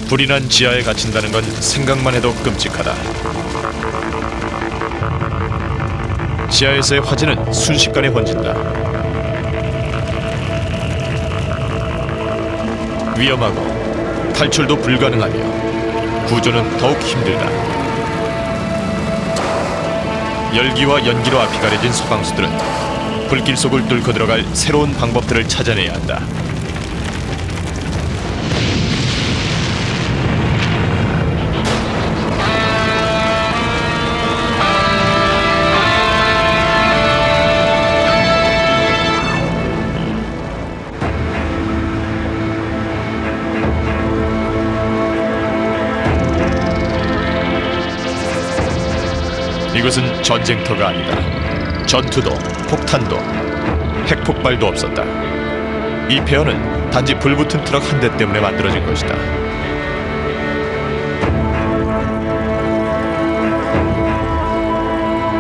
불이 난 지하에 갇힌다는 건 생각만 해도 끔찍하다. 지하에서의 화재는 순식간에 번진다. 위험하고 탈출도 불가능하며 구조는 더욱 힘들다. 열기와 연기로 앞이 가려진 소방수들은 불길 속을 뚫고 들어갈 새로운 방법들을 찾아내야 한다. 이것은 전쟁터가 아니다. 전투도, 폭탄도, 핵폭발도 없었다. 이 폐허는 단지 불붙은 트럭 한 대 때문에 만들어진 것이다.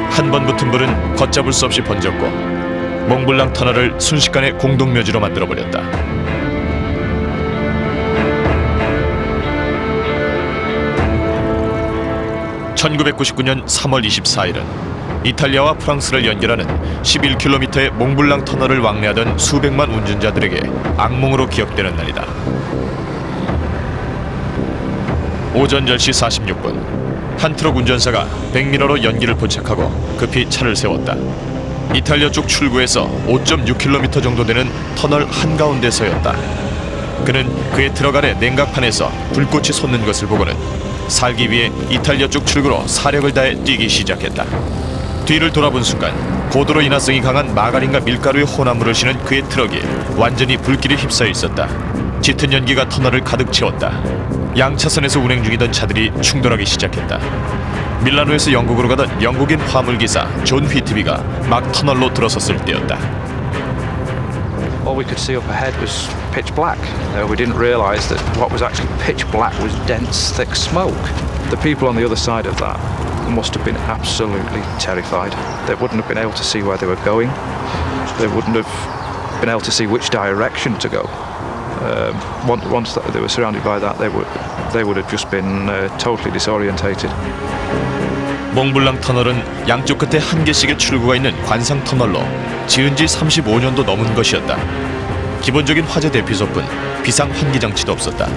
한 번 붙은 불은 걷잡을 수 없이 번졌고 몽블랑 터널을 순식간에 공동묘지로 만들어버렸다. (1999년 3월 24일은) 이탈리아와 프랑스를 연결하는 11km의 몽블랑 터널을 왕래하던 수백만 운전자들에게 악몽으로 기억되는 날이다. 오전 10시 46분 한 트럭 운전사가 백미러로 연기를 포착하고 급히 차를 세웠다. 이탈리아 쪽 출구에서 5.6km 정도 되는 터널 한가운데 서였다. 그는 그의 트럭 아래 냉각판에서 불꽃이 솟는 것을 보고는 살기 위해 이탈리아 쪽 출구로 사력을 다해 뛰기 시작했다. 뒤를 돌아본 순간 고도로 인화성이 강한 마가린과 밀가루의 혼합물을 실은 그의 트럭이 완전히 불길에 휩싸여 있었다. 짙은 연기가 터널을 가득 채웠다. 양차선에서 운행 중이던 차들이 충돌하기 시작했다. 밀라노에서 영국으로 가던 영국인 화물기사 존 휘트비가 막 터널로 들어섰을 때였다. All we could see up ahead was pitch black. We didn't realise that what was actually pitch black was dense, thick smoke. The people on the other side of that must have been absolutely terrified. They wouldn't have been able to see where they were going. They wouldn't have been able to see which direction to go. Once they were surrounded by that, they would have just been totally disorientated. 몽블랑 터널은 양쪽 끝에 한 개씩의 출구가 있는 관상 터널로 지은 지 35년도 넘은 것이었다. 기본적인 화재 대피소뿐 비상 환기 장치도 없었다.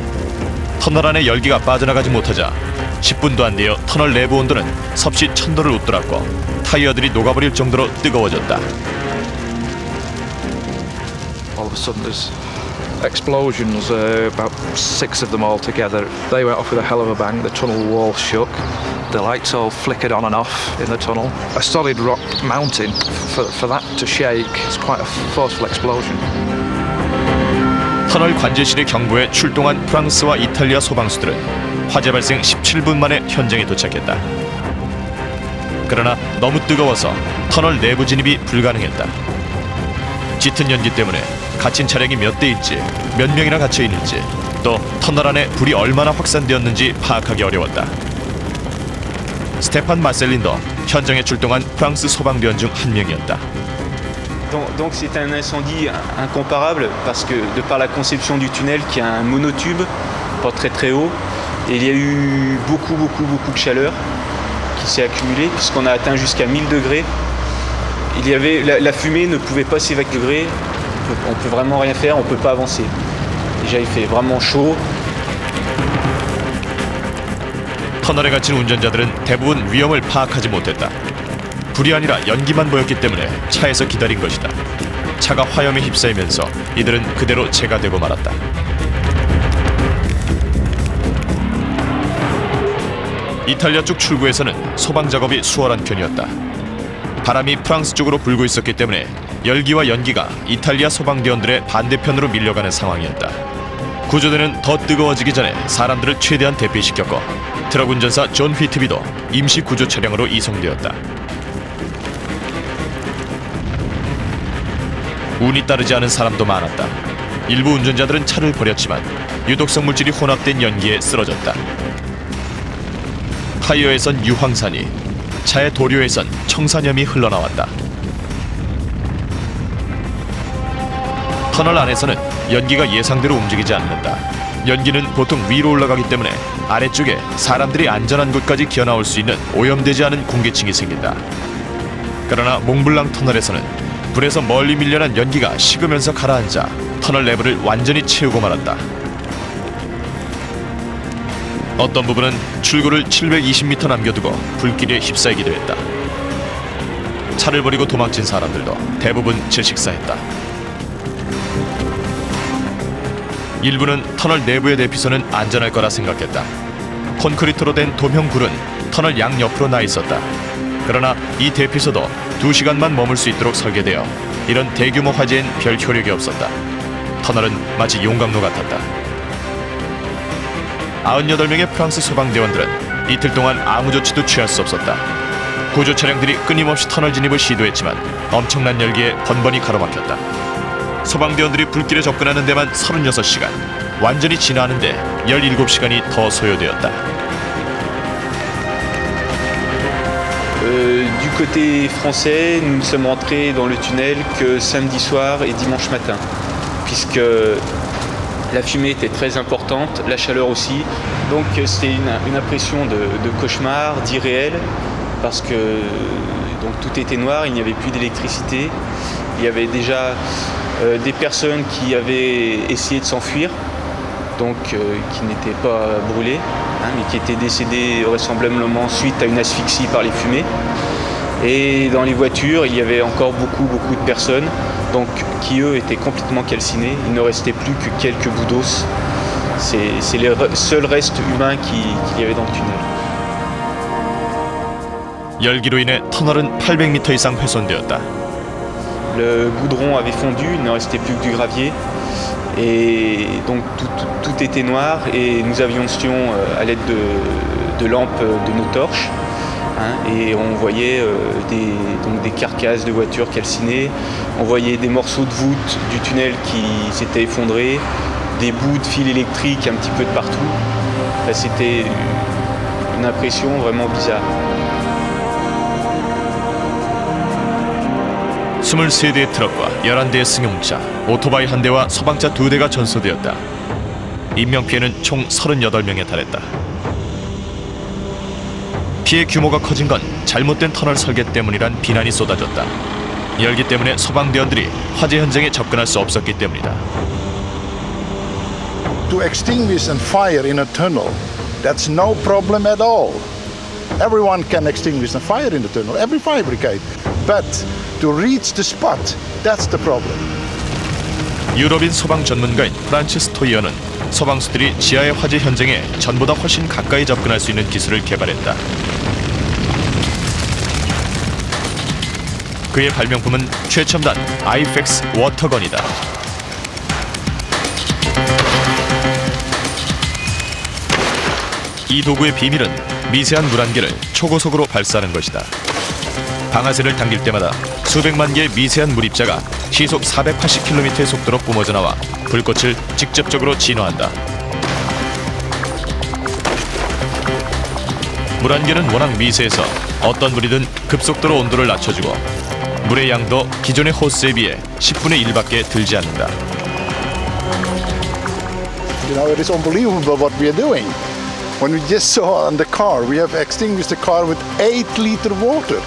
터널 안에 열기가 빠져나가지 못하자 10분도 안 되어 터널 내부 온도는 섭씨 1000도를 웃돌았고 타이어들이 녹아버릴 정도로 뜨거워졌다. All of a sudden there's explosions, about 6 of them all together. They went off with a hell of a bang. The tunnel wall shook. The lights all flickered on and off in the tunnel. A solid rock mountain, for that to shake, it's quite a forceful explosion. 터널 관제실의 경보에 출동한 프랑스와 이탈리아 소방수들은 화재 발생 17분 만에 현장에 도착했다. 그러나 너무 뜨거워서 터널 내부 진입이 불가능했다. 짙은 연기 때문에 갇힌 차량이 몇 대 있지, 몇 명이나 갇혀 있는지, 또 터널 안에 불이 얼마나 확산되었는지 파악하기 어려웠다. 스테판 마셀린도 현장에 출동한 프랑스 소방대원 중 한 명이었다. Donc c'est un incendie incomparable parce que de par la conception du tunnel qui a un monotube pas très haut et il y a eu beaucoup de chaleur qui s'est accumulée puisqu'on a atteint jusqu'à 1000 degrés. Il y avait la fumée ne pouvait pas s'évacuer. On peut vraiment rien faire, on peut pas avancer. Déjà il fait vraiment chaud. 터널에 갇힌 운전자들은 대부분 위험을 파악하지 못했다. 불이 아니라 연기만 보였기 때문에 차에서 기다린 것이다. 차가 화염에 휩싸이면서 이들은 그대로 재가 되고 말았다. 이탈리아 쪽 출구에서는 소방 작업이 수월한 편이었다. 바람이 프랑스 쪽으로 불고 있었기 때문에 열기와 연기가 이탈리아 소방대원들의 반대편으로 밀려가는 상황이었다. 구조대는 더 뜨거워지기 전에 사람들을 최대한 대피시켰고 트럭 운전사 존 휘트비도 임시 구조 차량으로 이송되었다. 운이 따르지 않은 사람도 많았다. 일부 운전자들은 차를 버렸지만 유독성 물질이 혼합된 연기에 쓰러졌다. 타이어에선 유황산이, 차의 도료에선 청산염이 흘러나왔다. 터널 안에서는 연기가 예상대로 움직이지 않는다. 연기는 보통 위로 올라가기 때문에 아래쪽에 사람들이 안전한 곳까지 기어나올 수 있는 오염되지 않은 공기층이 생긴다. 그러나 몽블랑 터널에서는 불에서 멀리 밀려난 연기가 식으면서 가라앉아 터널 내부를 완전히 채우고 말았다. 어떤 부분은 출구를 720m 남겨두고 불길에 휩싸이기도 했다. 차를 버리고 도망친 사람들도 대부분 질식사했다. 일부는 터널 내부의 대피소는 안전할 거라 생각했다. 콘크리트로 된 도형 굴은 터널 양옆으로 나 있었다. 그러나 이 대피소도 2시간만 머물 수 있도록 설계되어 이런 대규모 화재엔 별 효력이 없었다. 터널은 마치 용광로 같았다. 98명의 프랑스 소방대원들은 이틀 동안 아무 조치도 취할 수 없었다. 구조 차량들이 끊임없이 터널 진입을 시도했지만 엄청난 열기에 번번이 가로막혔다. 소방대원들이 불길에 접근하는 데만 36시간, 완전히 진화하는 데 17시간이 더 소요되었다. Du côté français, nous ne sommes rentrés dans le tunnel que samedi soir et dimanche matin, puisque la fumée était très importante, la chaleur aussi, donc c'était une impression de cauchemar, d'irréel, parce que donc, tout était noir, il n'y avait plus d'électricité, il y avait déjà des personnes qui avaient essayé de s'enfuir, donc qui n'étaient pas brûlées, mais qui étaient décédées vraisemblablement suite à une asphyxie par les fumées. Et dans les voitures, il y avait encore beaucoup de personnes, donc qui eux étaient complètement calcinés. Il ne restait plus que quelques bouts d'os. C'est les seuls restes humains qu'il y avait dans le tunnel. 열기로 인해 터널은 800m 이상 훼손되었다. Le goudron avait fondu, il ne restait plus que du gravier. Et donc tout était noir et nous avions à l'aide de lampes de nos torches. Et on voyait des carcasses de voitures calcinées, on voyait des morceaux de voûte du tunnel qui s'étaient effondrés, des bouts de fils électriques un petit peu de partout. Enfin, c'était une impression vraiment bizarre. 23대의 트럭과 11대의 승용차, 오토바이 1대와 소방차 2대가 전소되었다. 인명피해는 총 38명에 달했다. 피해 규모가 커진 건 잘못된 터널 설계 때문이란 비난이 쏟아졌다. 열기 때문에 소방대원들이 화재 현장에 접근할 수 없었기 때문이다. To extinguish a fire in a tunnel, that's no problem at all. Everyone can extinguish a fire in the tunnel, every fire brigade. But to reach the spot, that's the problem. 유럽인 소방 전문가인 프란치스 토이어는 소방수들이 지하의 화재 현장에 전보다 훨씬 가까이 접근할 수 있는 기술을 개발했다. 그의 발명품은 최첨단 아이펙스 워터건이다. 이 도구의 비밀은 미세한 물 한 개를 초고속으로 발사하는 것이다. 방아쇠를 당길 때마다 수백만 개의 미세한 물입자가 시속 480km의 속도로 뿜어져 나와 불꽃을 직접적으로 진화한다. 물 한 개는 워낙 미세해서 어떤 물이든 급속도로 온도를 낮춰주고 물의 양도 기존의 호스에 비해 10분의 1밖에 들지 않는다. You know, it is unbelievable what we are doing. When we just saw on the car, we have extinguished the car with 8-liter water.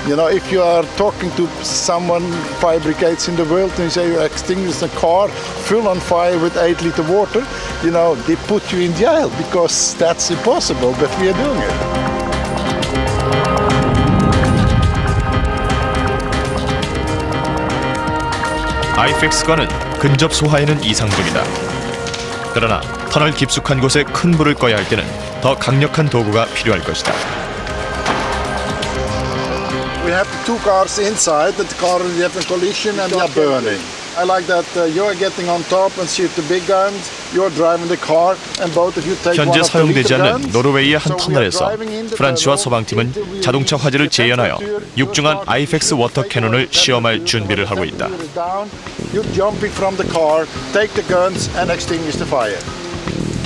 You know, if you are talking to someone, fire brigades in the world, and you say you extinguish a car full on fire with 8-liter water, you know, they put you in jail because that's impossible, but we are doing it. 아이펙스건은 근접 소화에는 이상적이다. 그러나 터널 깊숙한 곳에 큰 불을 꺼야 할 때는 더 강력한 도구가 필요할 것이다. We have two cars inside, the car is having collision and they are burning. I like that you are getting on top and shoot the big guns, you are driving the car and both of you take one 현재 of the 사용되지 little 않는 guns. 노르웨이의 한 So we are 터널에서 driving in the 프란츠와 tunnel 소방팀은 until we 자동차 reach 화재를 the 재현하여 temperature. 육중한 You 아이펙스 start 워터 to 캐논을 take 시험할 the 준비를 하고 있다. temperature is down, you're jumping from the car, take the guns and extinguish the fire.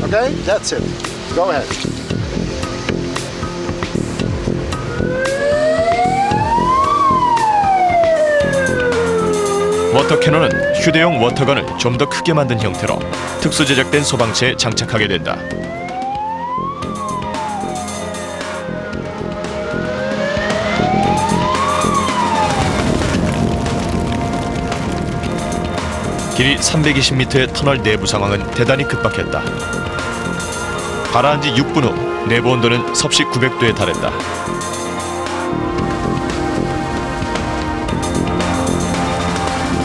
Okay, that's it. Go ahead. 워터 캐논은 휴대용 워터건을 좀 더 크게 만든 형태로 특수 제작된 소방차에 장착하게 된다. 길이 320m의 터널 내부 상황은 대단히 급박했다. 가라앉은 지 6분 후 내부 온도는 섭씨 900도에 달했다.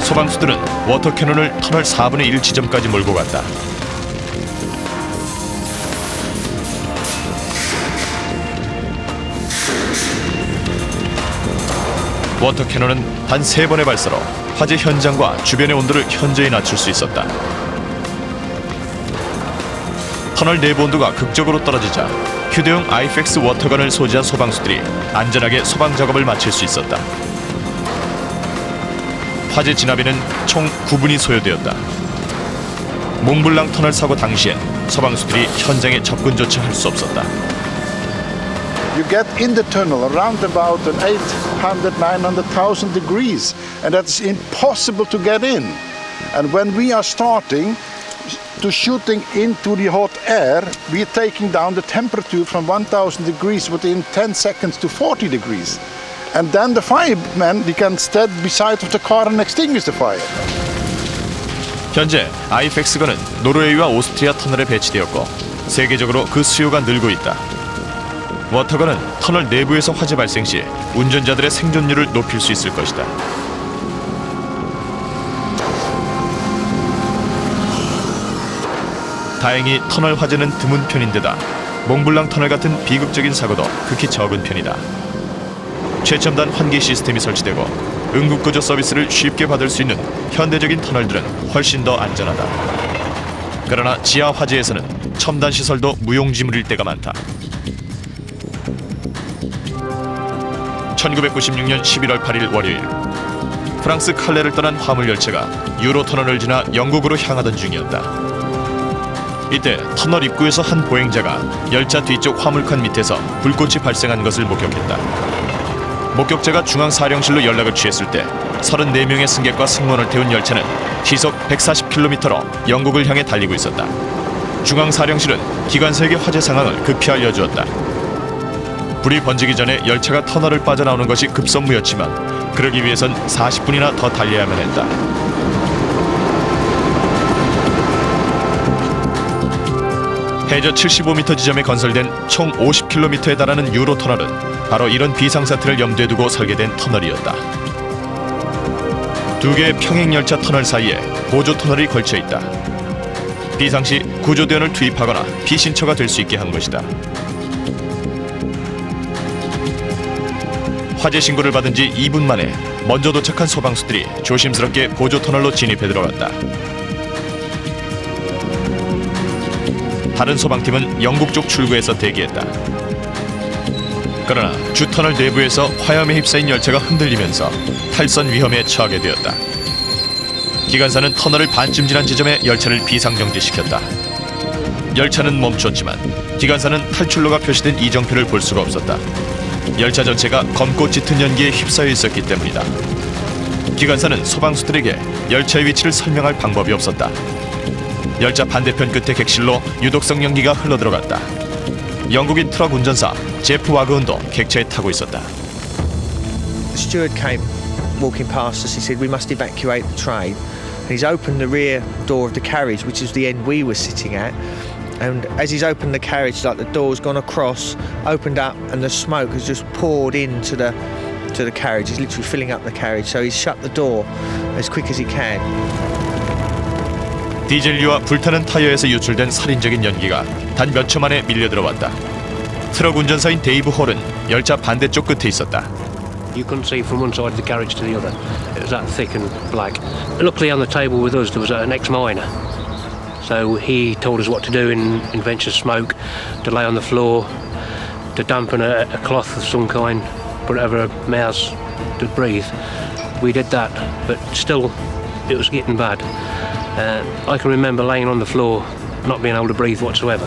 소방수들은 워터 캐논을 터널 4분의 1 지점까지 몰고 갔다. 워터 캐논은 단 3번의 발사로 화재 현장과 주변의 온도를 현저히 낮출 수 있었다. 터널 내부 온도가 극적으로 떨어지자 휴대용 아이펙스 워터건을 소지한 소방수들이 안전하게 소방 작업을 마칠 수 있었다. 화재 진압에는 총 9분이 소요되었다. 몽블랑 터널 사고 당시엔 소방수들이 현장에 접근조차 할 수 없었다. You get in the tunnel around about 800, 900,000 degrees, and that is impossible to get in. And when we are starting to shooting into the hot air, we are taking down the temperature from 1,000 degrees within 10 seconds to 40 degrees. And then the firemen, they can stand beside of the car and extinguish the fire. 현재 아이펙스건은 노르웨이와 오스트리아 터널에 배치되었고 세계적으로 그 수요가 늘고 있다. 워터건은 터널 내부에서 화재 발생 시 운전자들의 생존율을 높일 수 있을 것이다. 다행히 터널 화재는 드문 편인데다 몽블랑 터널 같은 비극적인 사고도 극히 적은 편이다. 최첨단 환기 시스템이 설치되고 응급구조 서비스를 쉽게 받을 수 있는 현대적인 터널들은 훨씬 더 안전하다. 그러나 지하 화재에서는 첨단 시설도 무용지물일 때가 많다. 1996년 11월 8일 월요일, 프랑스 칼레를 떠난 화물 열차가 유로 터널을 지나 영국으로 향하던 중이었다. 이때 터널 입구에서 한 보행자가 열차 뒤쪽 화물칸 밑에서 불꽃이 발생한 것을 목격했다. 목격자가 중앙사령실로 연락을 취했을 때 34명의 승객과 승무원을 태운 열차는 시속 140km로 영국을 향해 달리고 있었다. 중앙사령실은 기관사에게 화재 상황을 급히 알려주었다. 불이 번지기 전에 열차가 터널을 빠져나오는 것이 급선무였지만 그러기 위해선 40분이나 더 달려야만 했다. 해저 75m 지점에 건설된 총 50km에 달하는 유로 터널은 바로 이런 비상사태를 염두에 두고 설계된 터널이었다. 두 개의 평행열차 터널 사이에 보조 터널이 걸쳐 있다. 비상시 구조대원을 투입하거나 피신처가 될 수 있게 한 것이다. 화재 신고를 받은 지 2분 만에 먼저 도착한 소방수들이 조심스럽게 보조 터널로 진입해 들어갔다. 다른 소방팀은 영국 쪽 출구에서 대기했다. 그러나 주 터널 내부에서 화염에 휩싸인 열차가 흔들리면서 탈선 위험에 처하게 되었다. 기관사는 터널을 반쯤 지난 지점에 열차를 비상정지시켰다. 열차는 멈췄지만 기관사는 탈출로가 표시된 이정표를 볼 수가 없었다. 열차 전체가 검고 짙은 연기에 휩싸여 있었기 때문이다. 기관사는 소방수들에게 열차의 위치를 설명할 방법이 없었다. 열차 반대편 끝의 객실로 유독성 연기가 흘러들어갔다. 영국인 트럭 운전사 제프 와그은도 객차에 타고 있었다. The steward came walking past us. He said, "We must evacuate the train." And he's opened the rear door of the carriage, which is the end we were sitting at. And as he's opened the carriage, like the door's gone across, opened up, and the smoke has just poured into the carriage. He's literally filling up the carriage. So he's shut the door as quick as he can. 디젤유와 불타는 타이어에서 유출된 살인적인 연기가 단 몇 초 만에 밀려 들어왔다. 트럭 운전사인 데이브 홀은 열차 반대쪽 끝에 있었다. You couldn't see from one side of the carriage to the other. It was that thick and black. Luckily on the table with us there was an ex-miner. So he told us what to do in venture smoke, to lay on the floor, to dampen a cloth of some kind, put it over our mouths to breathe. We did that, but still it was getting bad. I can remember laying on the floor, not being able to breathe whatsoever.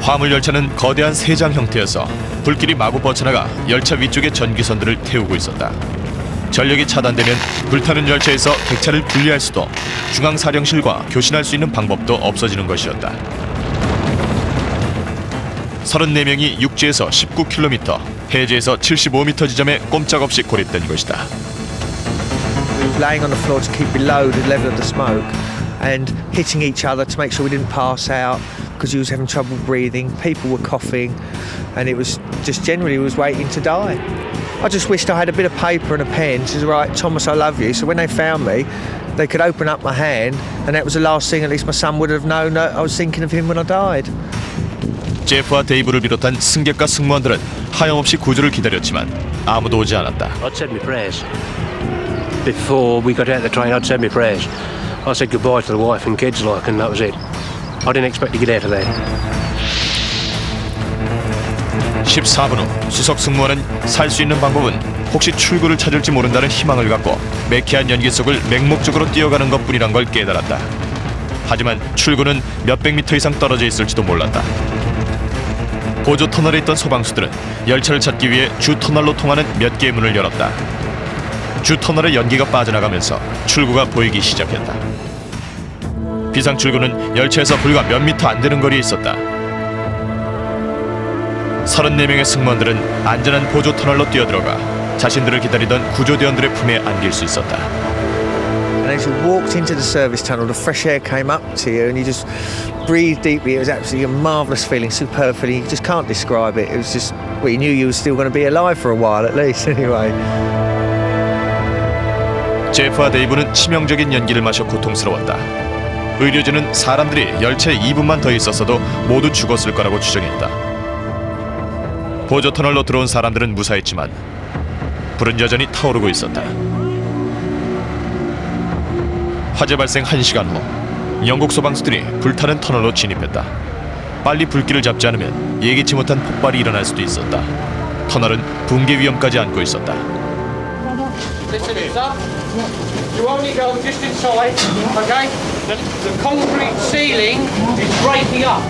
화물 열차는 거대한 세장 형태여서 불길이 마구 뻗쳐나가 열차 위쪽의 전기선들을 태우고 있었다. 전력이 차단되면 불타는 열차에서 객차를 분리할 수도 중앙사령실과 교신할 수 있는 방법도 없어지는 것이었다. 34명이 육지에서 19km, 해저에서 75m 지점에 꼼짝없이 고립된 것이다. We were laying on the floor to keep below the level of the smoke and hitting each other to make sure we didn't pass out because he was having trouble breathing. People were coughing and it was just generally was waiting to die. I just wished I had a bit of paper and a pen to say, right, Thomas, I love you. So when they found me, they could open up my hand and that was the last thing at least my son would have known that I was thinking of him when I died. 제프와 데이브를 비롯한 승객과 승무원들은 하염없이 구조를 기다렸지만 아무도 오지 않았다. I'd said my prayers. Before we got out of the train, I'd said my prayers. I said goodbye to the wife and kids, like, and that was it. I didn't expect to get out of there. 14분 후 수석 승무원은 살 수 있는 방법은 혹시 출구를 찾을지 모른다는 희망을 갖고 매캐한 연기 속을 맹목적으로 뛰어가는 것뿐이란 걸 깨달았다. 하지만 출구는 몇백 미터 이상 떨어져 있을지도 몰랐다. 보조 터널에 있던 소방수들은 열차를 찾기 위해 주 터널로 통하는 몇 개의 문을 열었다. 주 터널에 연기가 빠져나가면서 출구가 보이기 시작했다. 비상 출구는 열차에서 불과 몇 미터 안 되는 거리에 있었다. 34명의 승무원들은 안전한 보조 터널로 뛰어들어가 자신들을 기다리던 구조대원들의 품에 안길 수 있었다. And as you walked into the service tunnel, the fresh air came up to you and you just breathed deeply. It was absolutely a marvellous feeling, superb feeling. You just can't describe it. It was just, well, you knew you were still going to be alive for a while at least anyway. 제프와 데이브는 치명적인 연기를 마셔 고통스러웠다. 의료진은 사람들이 열차에 2분만 더 있었어도 모두 죽었을 거라고 추정했다. 보조 터널로 들어온 사람들은 무사했지만 불은 여전히 타오르고 있었다. 화재 발생 1시간 후 영국 소방수들이 불타는 터널로 진입했다. 빨리 불길을 잡지 않으면 예기치 못한 폭발이 일어날 수도 있었다. 터널은 붕괴 위험까지 안고 있었다. Listen, sir. You only go just inside, okay? The concrete ceiling is breaking up.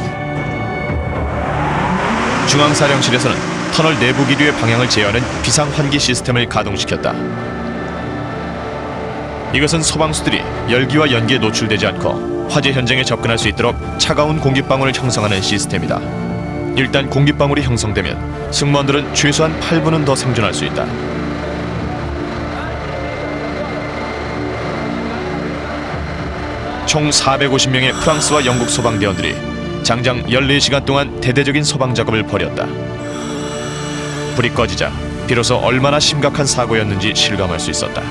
중앙사령실에서는 터널 내부 기류의 방향을 제어하는 비상 환기 시스템을 가동시켰다. 이것은 소방수들이 열기와 연기에 노출되지 않고 화재 현장에 접근할 수 있도록 차가운 공기방울을 형성하는 시스템이다. 일단 공기방울이 형성되면 승무원들은 최소한 8분은 더 생존할 수 있다. 총 450명의 프랑스와 영국 소방대원들이 장장 14시간 동안 대대적인 소방 작업을 벌였다. 불이 꺼지자 비로소 얼마나 심각한 사고였는지 실감할 수 있었다.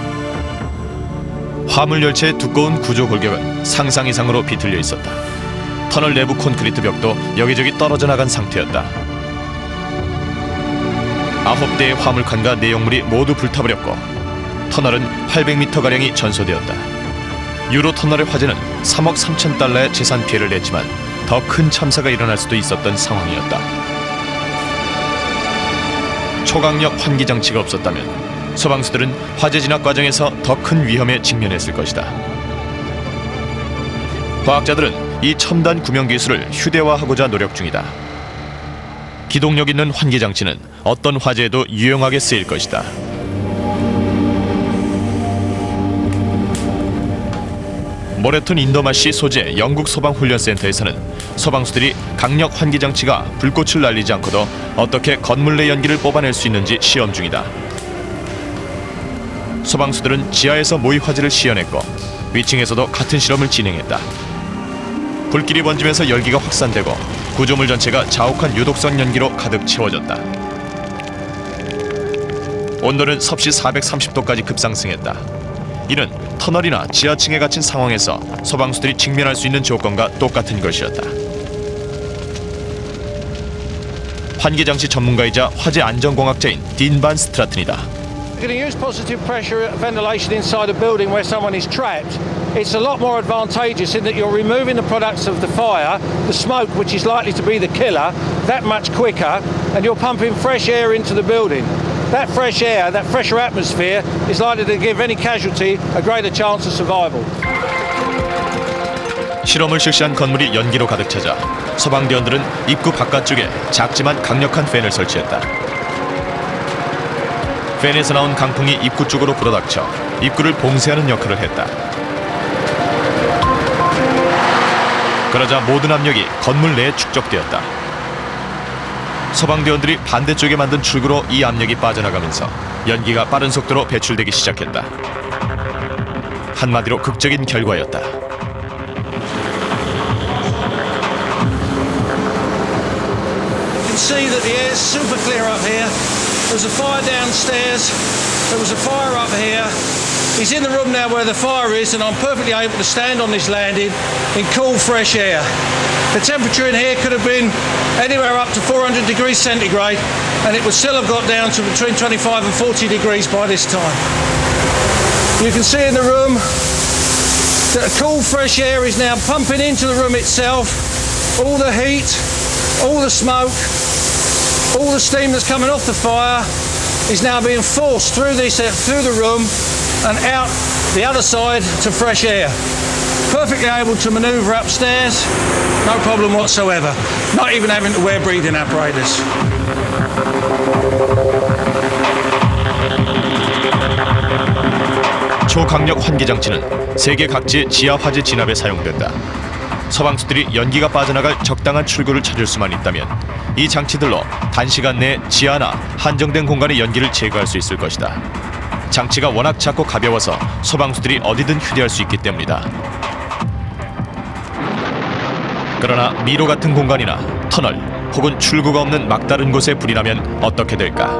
화물 열차의 두꺼운 구조 골격은 상상 이상으로 비틀려 있었다. 터널 내부 콘크리트 벽도 여기저기 떨어져 나간 상태였다. 9대의 화물칸과 내용물이 모두 불타버렸고 터널은 800m가량이 전소되었다. 유로 터널의 화재는 3억 3천 달러의 재산 피해를 냈지만 더 큰 참사가 일어날 수도 있었던 상황이었다. 초강력 환기 장치가 없었다면 소방수들은 화재 진압 과정에서 더 큰 위험에 직면했을 것이다. 과학자들은 이 첨단 구명 기술을 휴대화하고자 노력 중이다. 기동력 있는 환기 장치는 어떤 화재에도 유용하게 쓰일 것이다. 모레톤 인더마시 소재 영국 소방훈련센터에서는 소방수들이 강력 환기 장치가 불꽃을 날리지 않고도 어떻게 건물 내 연기를 뽑아낼 수 있는지 시험 중이다. 소방수들은 지하에서 모의 화재를 시연했고 위층에서도 같은 실험을 진행했다. 불길이 번지면서 열기가 확산되고 구조물 전체가 자욱한 유독성 연기로 가득 채워졌다. 온도는 섭씨 430도까지 급상승했다. 이는 터널이나 지하층에 갇힌 상황에서 소방수들이 직면할 수 있는 조건과 똑같은 것이었다. 환기장치 전문가이자 화재 안전공학자인 딘 반 스트라튼이다. You're going to use positive pressure ventilation inside a building where someone is trapped. It's a lot more advantageous in that you're removing the products of the fire, the smoke, which is likely to be the killer, that much quicker, and you're pumping fresh air into the building. That fresh air, that fresher atmosphere, is likely to give any casualty a greater chance of survival. 실험을 실시한 건물이 연기로 가득 차자 소방대원들은 입구 바깥쪽에 작지만 강력한 팬을 설치했다. 팬에서 나온 강풍이 입구 쪽으로 불어닥쳐 입구를 봉쇄하는 역할을 했다. 그러자 모든 압력이 건물 내에 축적되었다. 소방대원들이 반대쪽에 만든 출구로 이 압력이 빠져나가면서 연기가 빠른 속도로 배출되기 시작했다. 한마디로 극적인 결과였다. You can see that the air's super clear up here. There's a fire downstairs. There was a fire up here. He's in the room now where the fire is, and I'm perfectly able to stand on this landing in cool, fresh air. The temperature in here could have been anywhere up to 400 degrees centigrade, and it would still have got down to between 25 and 40 degrees by this time. You can see in the room that cool, fresh air is now pumping into the room itself. All the heat, all the smoke, all the steam that's coming off the fire is now being forced through the room and out the other side to fresh air. Perfectly able to manoeuvre upstairs, no problem whatsoever. Not even having to wear breathing apparatus. 초강력 환기 장치는 세계 각지의 지하 화재 진압에 사용된다. 소방수들이 연기가 빠져나갈 적당한 출구를 찾을 수만 있다면 이 장치들로 단시간 내에 지하나 한정된 공간의 연기를 제거할 수 있을 것이다. 장치가 워낙 작고 가벼워서 소방수들이 어디든 휴대할 수 있기 때문이다. 그러나 미로 같은 공간이나 터널 혹은 출구가 없는 막다른 곳에 불이 나면 어떻게 될까?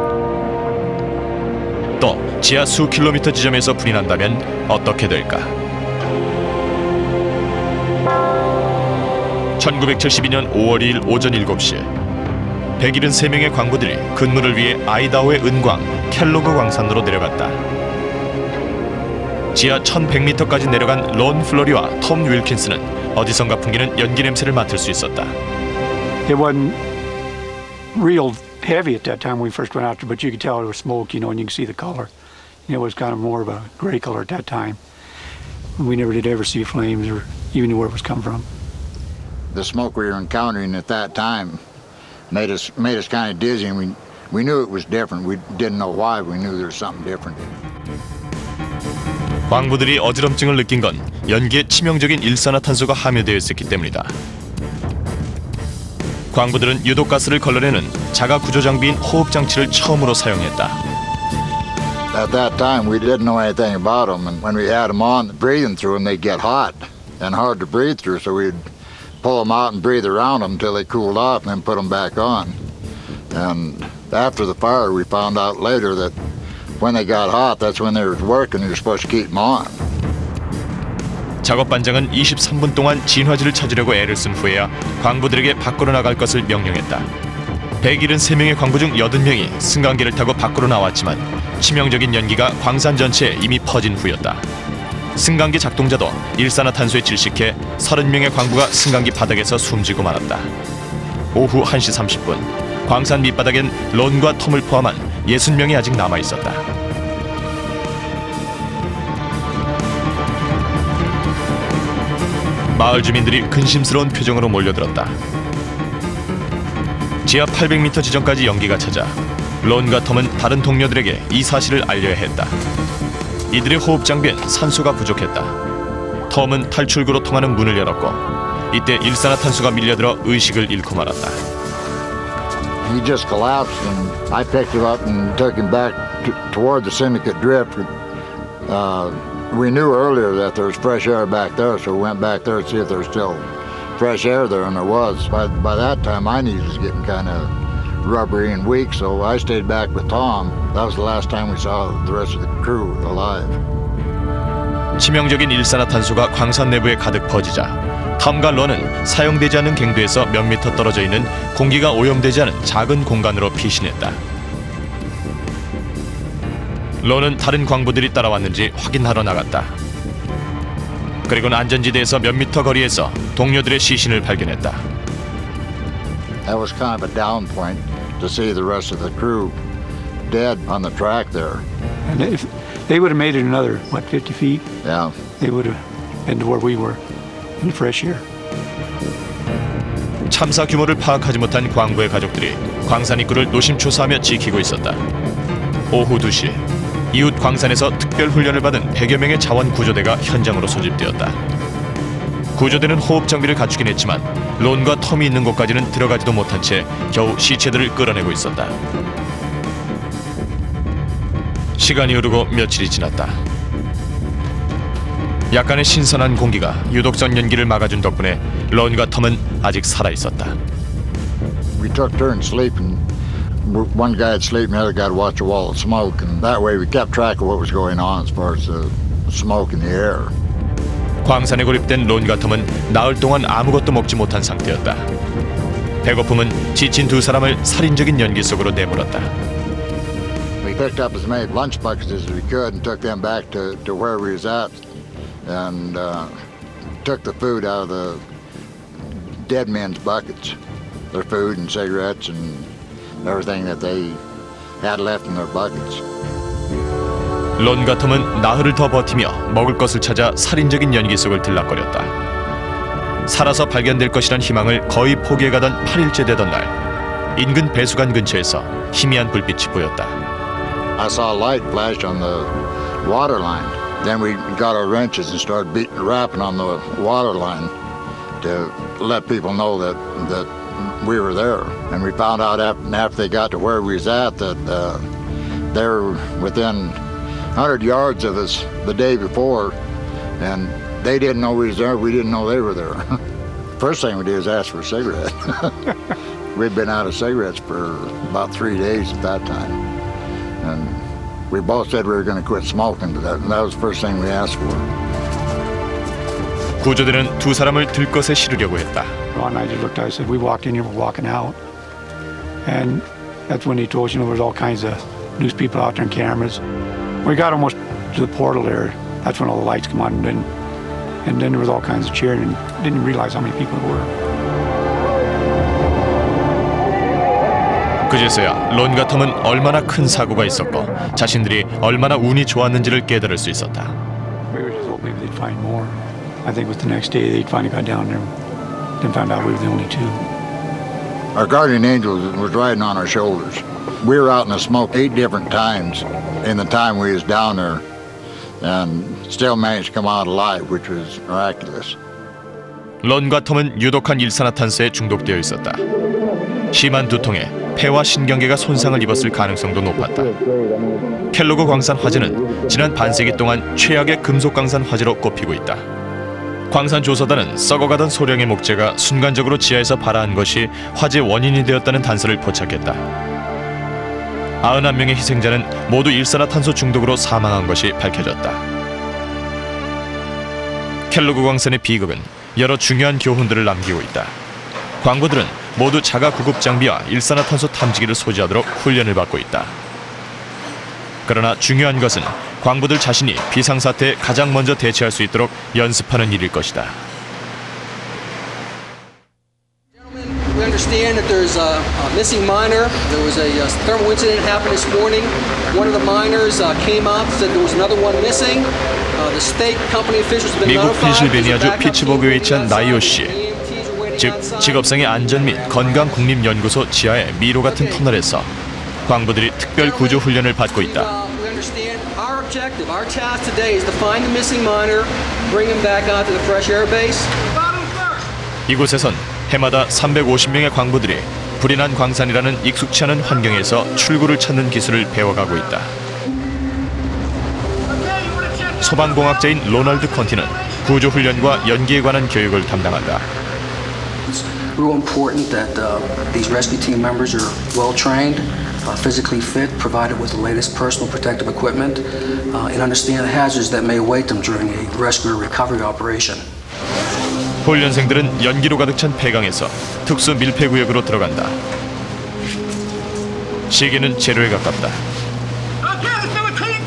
또 지하 수 킬로미터 지점에서 불이 난다면 어떻게 될까? 1972년 5월 2일 오전 7시 173명의 광부들이 근무를 위해 아이다호의 은광 켈로그 광산으로 내려갔다. 지하 1100m까지 내려간 론 플로리와 톰 윌킨스는 어디선가 풍기는 연기 냄새를 맡을 수 있었다. It wasn't real heavy at that time when we first went out there, but you could tell it was smoke, and you can see the color. It was kind of more of a gray color at that time. We never did ever see flames or even knew where it was coming from. The smoke we were encountering at that time made us kind of dizzy, and we knew it was different. We didn't know why. We knew there was something different. 광부들이 어지럼증을 느낀 건 연기에 치명적인 일산화탄소가 함유되어 있었기 때문이다. 광부들은 유독가스를 걸러내는 자가 구조 장비인 호흡 장치를 처음으로 사용했다. At that time, we didn't know anything about them, and when we had them on, breathing through them, they'd get hot and hard to breathe through, so we'd pull them out and breathe around them until they cooled off and then put them back on. And after the fire, we found out later that when they got hot, that's when they were working. You're supposed to keep them on. 작업 반장은 23분 동안 진화지를 찾으려고 애를 쓴 후에야 광부들에게 밖으로 나갈 것을 명령했다. 173명의 광부 중 80명이 승강기를 타고 밖으로 나왔지만 치명적인 연기가 광산 전체에 이미 퍼진 후였다. 승강기 작동자도 일산화탄소에 질식해 30명의 광부가 승강기 바닥에서 숨지고 말았다. 오후 1시 30분 광산 밑바닥엔 론과 톰을 포함한 60명이 아직 남아있었다. 마을 주민들이 근심스러운 표정으로 몰려들었다. 지하 800m 지점까지 연기가 찾아 론과 톰은 다른 동료들에게 이 사실을 알려야 했다. 이들의 호흡 장비엔 산소가 부족했다. 톰은 탈출구로 통하는 문을 열었고 이때 일산화탄소가 밀려들어 의식을 잃고 말았다. He just collapsed, and I picked him up and took him back toward the Syndicate Drift. We knew earlier that there was fresh air back there, so we went back there to see if there was still fresh air there, and there was. By that time, my knees was getting kind of rubbery and weak, so I stayed back with Tom. That was the last time we saw the rest of the crew alive. 치명적인 일산화탄소가 광산 내부에 가득 퍼지자 톰과 론은 사용되지 않는 갱도에서 몇 미터 떨어져 있는 공기가 오염되지 않은 작은 공간으로 피신했다. 론은 다른 광부들이 따라왔는지 확인하러 나갔다. 그리고는 안전지대에서 몇 미터 거리에서 동료들의 시신을 발견했다. That was kind of a down point to see the rest of the crew dead on the track there. And if they would have made it another, 50 feet? Yeah. They would have been to where we were in fresh air. 참사 규모를 파악하지 못한 광부의 가족들이 광산 입구를 노심초사하며 지키고 있었다. 오후 2시 이웃 광산에서 특별 훈련을 받은 100여 명의 자원 구조대가 현장으로 소집되었다. 구조대는 호흡 장비를 갖추긴 했지만 론과 텀이 있는 곳까지는 들어가지도 못한 채 겨우 시체들을 끌어내고 있었다. 시간이 흐르고 며칠이 지났다. 약간의 신선한 공기가 유독성 연기를 막아준 덕분에 론과 텀은 아직 살아있었다. We took turns sleeping. One guy would sleep and the other guy would watch a wall of smoke, and that way we kept track of what was going on as far as the smoke in the air. 광산에 고립된 론과 텀은 나흘 동안 아무것도 먹지 못한 상태였다. 배고픔은 지친 두 사람을 살인적인 연기 속으로 내몰았다. We picked up as many lunch buckets as we could and took them back to where we was at, and took the food out of the dead men's buckets, their food and cigarettes and everything that they had left in their buckets. 론과 텀은 나흘을 더 버티며 먹을 것을 찾아 살인적인 연기 속을 들락거렸다. 살아서 발견될 것이란 희망을 거의 포기해가던 8일째 되던 날, 인근 배수관 근처에서 희미한 불빛이 보였다. I saw a light flash on the water line. Then we got our wrenches and started rapping on the water line to let people know that we were there. And we found out after they got to where we was at that they were within 100 yards of us the day before, and they didn't know we was there. We didn't know they were there. First thing we did is ask for a cigarette. We'd been out of cigarettes for about 3 days at that time, and we both said we were going to quit smoking. That was the first thing we asked for. 구조대는 두 사람을 들것에 실으려고 했다. Ron and I just looked at it and said, we walked in here, we're walking out. And that's when he told us, there's all kinds of news people out there and cameras. We got almost to the portal there. That's when all the lights come on, and then there was all kinds of cheering, and didn't realize how many people there were. 그제서야 론과 텀은 얼마나 큰 사고가 있었고 자신들이 얼마나 운이 좋았는지를 깨달을 수 있었다. We were just hoping maybe they'd find more. I think it was the next day they finally got down there and found out we were the only two. Our guardian angel was riding on our shoulders. We were out in the smoke 8 different times in the time we was down there, and still managed to come out alive, which was miraculous. 론과 텀은 유독한 일산화탄소에 중독되어 있었다. 심한 두통에 폐와 신경계가 손상을 입었을 가능성도 높았다. 켈로그 광산 화재는 지난 반세기 동안 최악의 금속 광산 화재로 꼽히고 있다. 광산 조사단은 썩어가던 소량의 목재가 순간적으로 지하에서 발화한 것이 화재 원인이 되었다는 단서를 포착했다. 91명의 희생자는 모두 일산화탄소 중독으로 사망한 것이 밝혀졌다. 켈로그 광산의 비극은 여러 중요한 교훈들을 남기고 있다. 광부들은 모두 자가 구급 장비와 일산화탄소 탐지기를 소지하도록 훈련을 받고 있다. 그러나 중요한 것은 광부들 자신이 비상사태에 가장 먼저 대처할 수 있도록 연습하는 일일 것이다. We understand that there's a missing miner. There was a thermal incident happened this morning. One of the miners came up, said there was another one missing. The state company officials have been 미국 notified. 펜실베니아주 피츠버그에 위치한 나이오 씨, 즉 직업상의 안전 및 건강 국립연구소 지하의 미로 같은 터널에서 광부들이 특별 구조 훈련을 받고 있다. We understand our objective, our task today is to find the missing miner, bring him back out to the fresh air base. 이곳에선 해마다 350명의 광부들이 불이 난 광산이라는 익숙치 않은 환경에서 출구를 찾는 기술을 배워가고 있다. 소방공학자인 로널드 컨티는 구조 훈련과 연기에 관한 교육을 담당한다. It's real important that these rescue team members are well trained, physically fit, provided with the latest personal protective equipment, and understand the hazards that may await them during a rescue or recovery operation. 훈련생들은 연기로 가득 찬 폐강에서 특수 밀폐 구역으로 들어간다. 시계는 제로에 가깝다.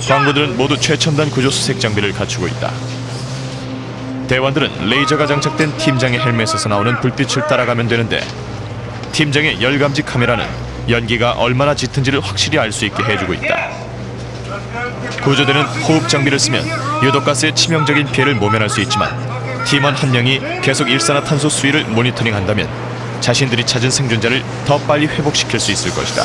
광부들은 모두 최첨단 구조 수색 장비를 갖추고 있다. 대원들은 레이저가 장착된 팀장의 헬멧에서 나오는 불빛을 따라가면 되는데 팀장의 열감지 카메라는 연기가 얼마나 짙은지를 확실히 알 수 있게 해주고 있다. 구조대는 호흡 장비를 쓰면 유독가스의 치명적인 피해를 모면할 수 있지만 팀원 한 명이 계속 일산화탄소 수위를 모니터링한다면 자신들이 찾은 생존자를 더 빨리 회복시킬 수 있을 것이다.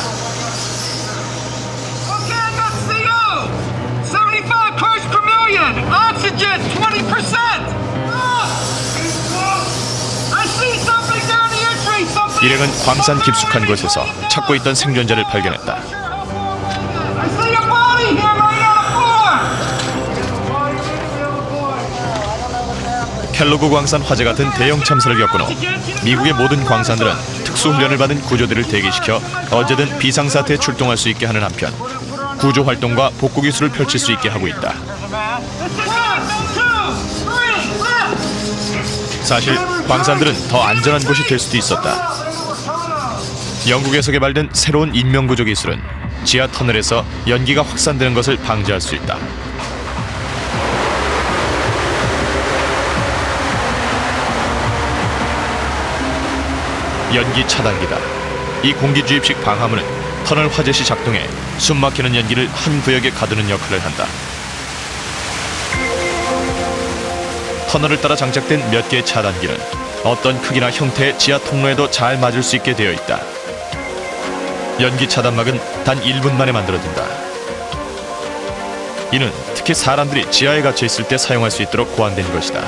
일행은 광산 깊숙한 곳에서 찾고 있던 생존자를 발견했다. 켈로그 광산 화재 같은 대형 참사를 겪은 후 미국의 모든 광산들은 특수훈련을 받은 구조대를 대기시켜 언제든 비상사태에 출동할 수 있게 하는 한편 구조 활동과 복구 기술을 펼칠 수 있게 하고 있다. 사실 광산들은 더 안전한 곳이 될 수도 있었다. 영국에서 개발된 새로운 인명구조 기술은 지하 터널에서 연기가 확산되는 것을 방지할 수 있다. 연기 차단기다. 이 공기 주입식 방화문은 터널 화재 시 작동해 숨막히는 연기를 한 구역에 가두는 역할을 한다. 터널을 따라 장착된 몇 개의 차단기는 어떤 크기나 형태의 지하 통로에도 잘 맞을 수 있게 되어 있다. 연기 차단막은 단 1분 만에 만들어진다. 이는 특히 사람들이 지하에 갇혀 있을 때 사용할 수 있도록 고안된 것이다.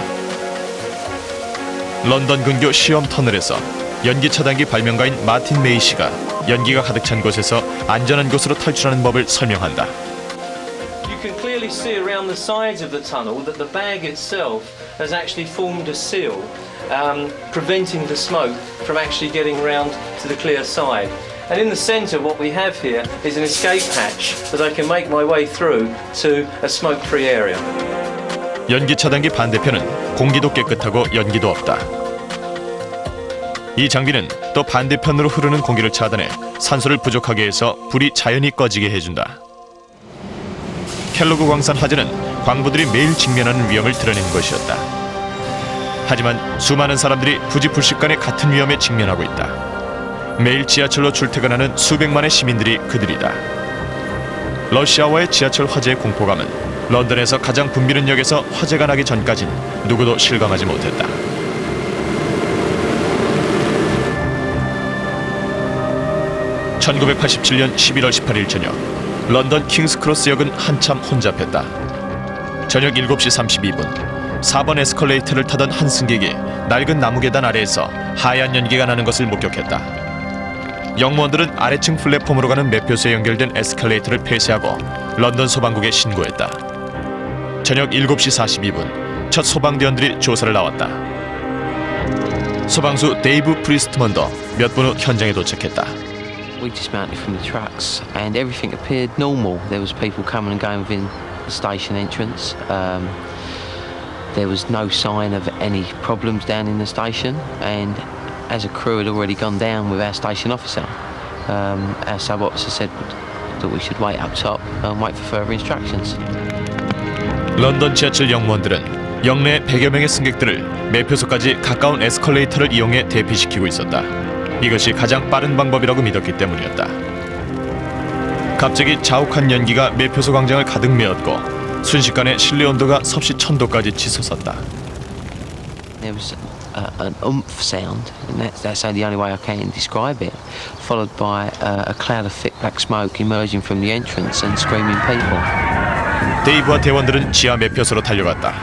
런던 근교 시험 터널에서 연기 차단기 발명가인 마틴 메이 씨가 연기가 가득 찬 곳에서 안전한 곳으로 탈출하는 법을 설명한다. You can clearly see around the sides of the tunnel that the bag itself has actually formed a seal, preventing the smoke from actually getting round to the clear side. And in the centre, what we have here is an escape hatch that I can make my way through to a smoke-free area. 연기 차단기 반대편은 공기도 깨끗하고 연기도 없다. 이 장비는 또 반대편으로 흐르는 공기를 차단해 산소를 부족하게 해서 불이 자연히 꺼지게 해준다. 켈로그 광산 화재는 광부들이 매일 직면하는 위험을 드러낸 것이었다. 하지만 수많은 사람들이 부지불식간에 같은 위험에 직면하고 있다. 매일 지하철로 출퇴근하는 수백만의 시민들이 그들이다. 러시아와의 지하철 화재의 공포감은 런던에서 가장 붐비는 역에서 화재가 나기 전까진 누구도 실감하지 못했다. (1987년 11월 18일) 저녁 런던 킹스크로스역은 한참 혼잡했다. 저녁 7시 32분 4번 에스컬레이터를 타던 한 승객이 낡은 나무 계단 아래에서 하얀 연기가 나는 것을 목격했다. 영무원들은 아래층 플랫폼으로 가는 매표소에 연결된 에스컬레이터를 폐쇄하고 런던 소방국에 신고했다. 저녁 7시 42분 첫 소방대원들이 조사를 나왔다. 소방수 데이브 프리스트먼도 몇 분 후 현장에 도착했다. We dismounted from the trucks and everything appeared normal. There was people coming and going within the station entrance. There was no sign of any problems down in the station, and as a crew had already gone down with our station officer, our sub-officer said that we should wait up top and wait for further instructions. 런던 지하철 영무원들은 역내 100여 명의 승객들을 매표소까지 가까운 에스컬레이터를 이용해 대피시키고 있었다. 이것이 가장 빠른 방법이라고 믿었기 때문이었다. 갑자기 자욱한 연기가 매표소 광장을 가득 메웠고 순식간에 실내 온도가 섭씨 1000도까지 치솟았다. There was an oomph sound, and that's the only way I can describe it, followed by a cloud of thick black smoke emerging from the entrance and screaming people. 데이브와 대원들은 지하 매표소로 달려갔다.